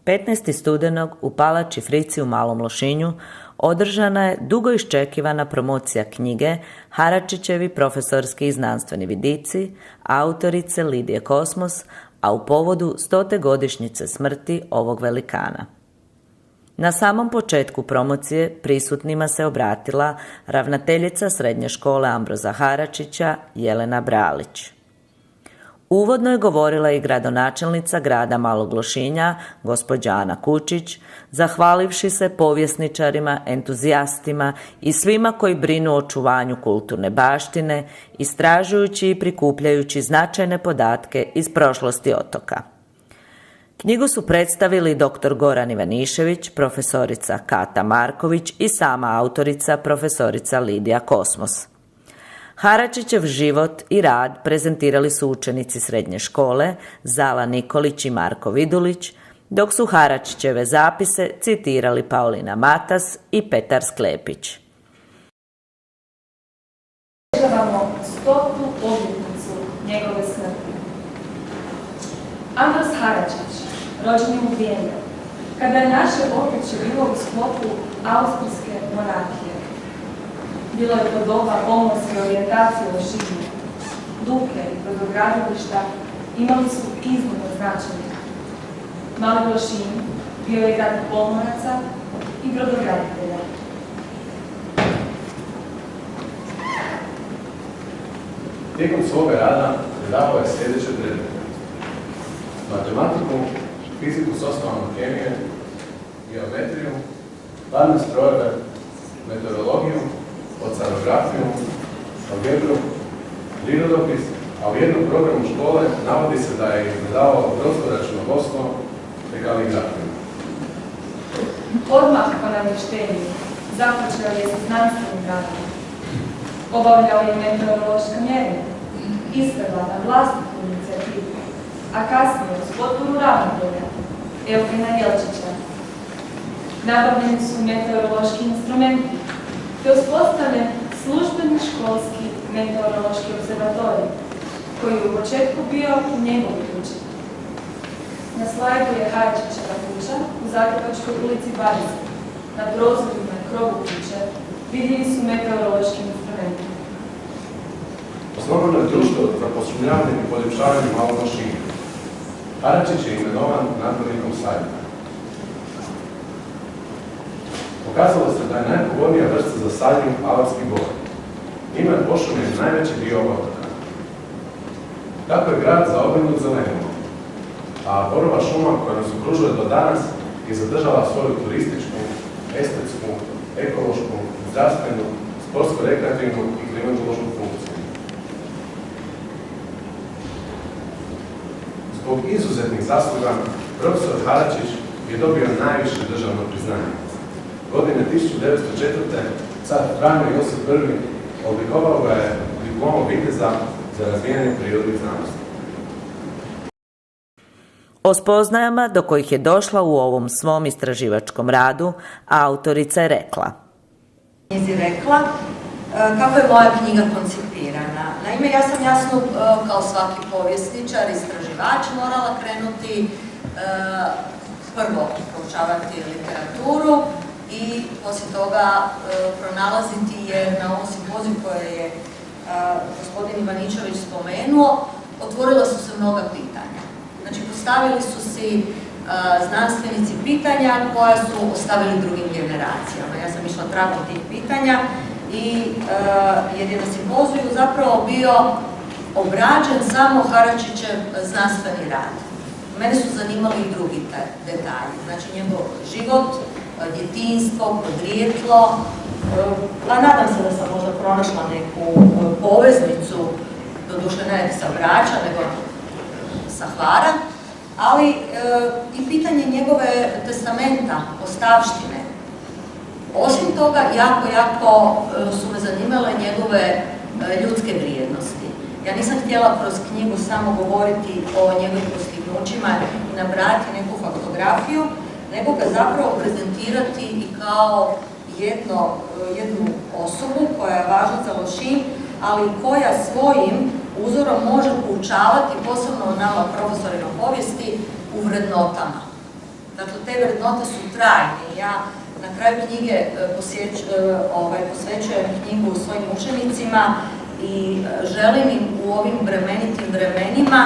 15. studenog u Palači Frici u Malom Lošinju održana je dugo iščekivana promocija knjige Haračićevi profesorski i znanstveni vidici, autorice Lidije Kosmos, a u povodu 100. godišnjice smrti ovog velikana. Na samom početku promocije prisutnima se obratila ravnateljica Srednje škole Ambroza Haračića Jelena Bralić. Uvodno je govorila i gradonačelnica grada Malog Lošinja, gospođa Ana Kučić, zahvalivši se povjesničarima, entuzijastima i svima koji brinu o očuvanju kulturne baštine, istražujući i prikupljajući značajne podatke iz prošlosti otoka. Knjigu su predstavili dr. Goran Ivanišević, profesorica Kata Marković i sama autorica profesorica Lidija Kosmos. Haračićev život i rad prezentirali su učenici srednje škole Zala Nikolić i Marko Vidulić, dok su Haračićeve zapise citirali Paulina Matas i Petar Sklepić. Obilježavamo 100. obljetnicu njegove smrti. Ambroz Haračić, rođen je u vrijeme kada je naše otočje bilo u sklopu austrijske monarhije. Bilo je to doba pomorske orijentacije Lošinja. Luke i brodogradilišta imali su iznimno značenje. Mali Lošinj bio je grad pomoraca i brodograditelja. Tijekom svoga rada predavao je sljedeće predmete: matematiku, fiziku s osnovama kemije, geometriju, parne strojeve, meteorologiju, oceanografiju, algebru, prirodopis, a u jednom programu škole navodi se da je predavao prosto računovodstvo te kaligrafiju. Odmah po namještenju započeo je sa znanstvenim radom. Obavljao je meteorološka mjerenja, isprva na vlastitu inicijativu, a kasnije uz potporu ravnatelja Eugena Jelčića. Nabavljeni su meteorološki instrumenti, te uspostavljen službeni školski meteorološki observatorij, koji je u početku bio u njegovoj kući. Na slajdu je Haračićeva kuća u Zagrebačkoj ulici 20. Na prozoru na krovu kuće vidljivi su meteorološki instrumenti. Osnovano je društvo za pošumljavanje i poljepšavanje Malog Lošinja. Haračić je imenovan nadzornikom sajma. Pokazalo se da je najpogodnija vrsta za sadnju avarski bor. Njima je pošumljen najveći dio otoka. Tako je grad zaobrinut zelenom, a borova šuma koja nas okružuje do danas je zadržala svoju turističku, estetsku, ekološku, zdravstvenu, sportsko-rekreativnu i klimatološku funkciju. Zbog izuzetnih zasluga, profesor Haračić je dobio najviše državno priznanje. Godine 1904. car Franjo Josip I odlikovao ga je diplomom viteza za razvijanje prirodnih znanosti. O spoznajama do kojih je došla u ovom svom istraživačkom radu, autorica je rekla. Je rekla kako je moja knjiga koncipirana. Naime, ja sam jasno, kao svaki povjesničar, istraživač, morala krenuti prvo proučavati literaturu i poslije toga pronalaziti, jer na ovom simpoziju koje je gospodin Ivaničević spomenuo, otvorila su se mnoga pitanja. Znači, postavili su si znanstvenici pitanja koja su ostavili drugim generacijama. Ja sam išla tragom tih pitanja i jer je na simpoziju zapravo bio obrađen samo Haračićev znanstveni rad. Mene su zanimali i drugi detalji, znači njegov život, djetinjstvo, podrijetlo, a nadam se da sam možda pronašla neku poveznicu, doduše ne sa Brača, nego sa Hvara, ali i pitanje njegove testamenta, ostavštine. Osim toga, jako su me zanimale njegove ljudske vrijednosti. Ja nisam htjela kroz knjigu samo govoriti o njegovim postignućima i nabrati neku faktografiju, nego ga zapravo prezentirati i kao jednu osobu koja je važna za Lošinj, ali koja svojim uzorom može poučavati, posebno nama profesorima povijesti, u vrednotama. Dakle, te vrednote su trajne. Ja na kraju knjige posvećujem knjigu svojim učenicima i želim im u ovim bremenitim vremenima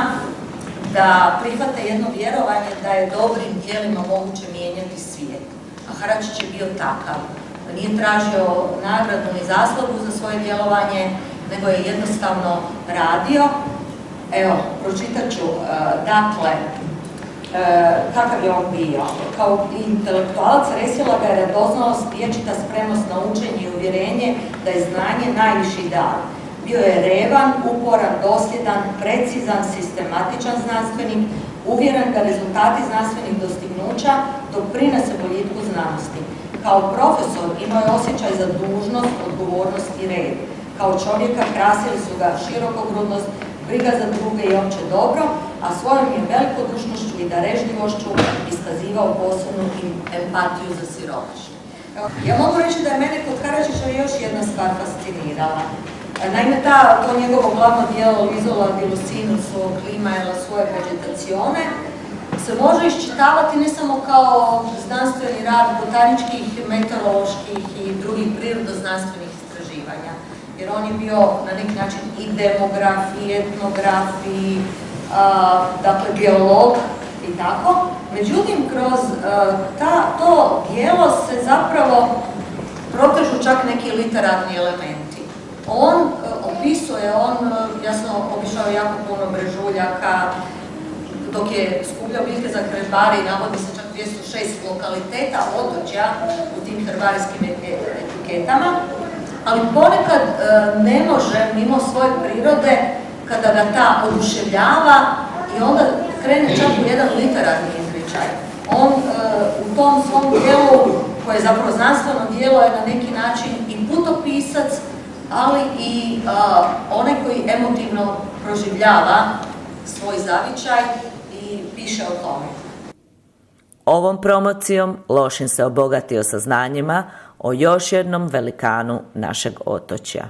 da prihvate jedno vjerovanje da je dobrim djelima moguće mijenjati svijet. A Haračić je bio takav. Nije tražio nagradu ni zaslugu za svoje djelovanje, nego je jednostavno radio. Evo, pročitat ću, dakle, kakav je on bio. Kao intelektualac resila ga je radoznalost, vječita spremnost na učenje i uvjerenje da je znanje najviši dar. Bio je revan, uporan, dosljedan, precizan, sistematičan znanstvenik, uvjeren da rezultati znanstvenih dostignuća doprinose boljitku znanosti. Kao profesor imao je osjećaj za dužnost, odgovornost i red. Kao čovjeka krasili su ga širokogrudnost, briga za druge i opće dobro, a svojom je velikodušnošću i darežljivošću iskazivao posebnu empatiju za siromašne. Ja mogu reći da je mene kod Haračića još jedna stvar fascinirala. Naime, to njegovo glavno djelo L'isola di Lucino, suo clima e la sua vegetazione, se može iščitavati ne samo kao znanstveni rad botaničkih, meteoroloških i drugih prirodoznanstvenih istraživanja, jer on je bio na neki način i demograf, i etnograf, i dakle, geolog i tako. Međutim, kroz to djelo se zapravo protežu čak neki literarni elementi. On opisuje, ja sam obišao jako puno brežuljaka, dok je skupljao biljke za herbare i navodi se čak 206 lokaliteta, otočja u tim herbarijskim etiketama, ali ponekad ne može mimo svoje prirode kada ga ta oduševljava i onda krene čak u jedan literarni izričaj. On u tom svom dijelu, koje je zapravo znanstveno djelo, je na neki način i putopisac, ali i onaj koji emotivno proživljava svoj zavičaj i piše o tome. Ovom promocijom Lošinj se obogatio saznanjima o još jednom velikanu našeg otočja.